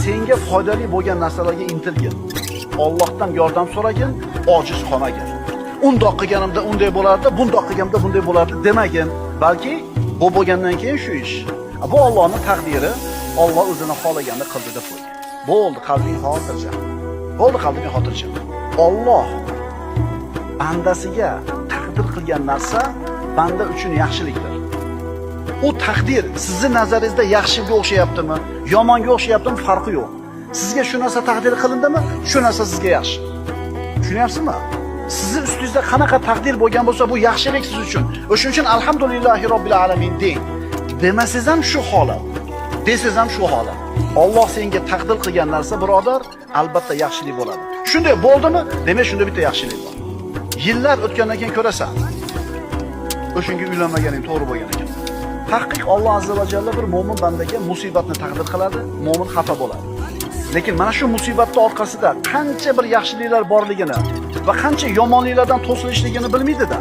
senga foydali bo'lgan narsalarga intilgin. Allohdan yordam so'ragin, ojiz qolmagin. Undoq qilganimda unday bo'lardi, bundoq qilganimda bunday bo'lardi demagin, balki bu bo'lgandan keyin shu ish. Bu Allohning taqdiri, Alloh o'zini xohlaganini qildi deb qo'y. Bo'ldi, qalbing xotirjam. Bo'ldi, qalbing xotirjam. Alloh bandasiga taqdir qilgan narsa banda uchun yaxshilikdir. U taqdir sizning nazaringizda yaxshiga o'xshayaptimi, yomonga o'xshayaptimi farqi yo'q. Sizga shu narsa taqdir qilindimi, shu narsa sizga yaxshi. Tushunyapsizmi? Sizning ustingizda qanaqa taqdir bo'lgan bo'lsa, bu yaxshilik siz uchun. O'shuning uchun alhamdulillahi robbil alamin deng. Demasangiz ham shu holat, desangiz ham shu holat. Alloh senga taqdir qilgan narsa, birodar, albatta yaxshilik bo'ladi. Shunday bo'ldimi? Demak, shunda bitta yaxshilik bor. Yillar o'tgandan keyin ko'rasan. O'shunga uylanmaganing to'g'ri bo'lgan ekan. Haqiq Alloh azza va jalla bir mo'min bandaga musibatni taqdir qiladi, mo'min xafa bo'ladi. Lekin mana shu musibatning orqasida qancha bir yaxshiliklar borligini va qancha yomonliklardan to'silishligini bilmaydi-da.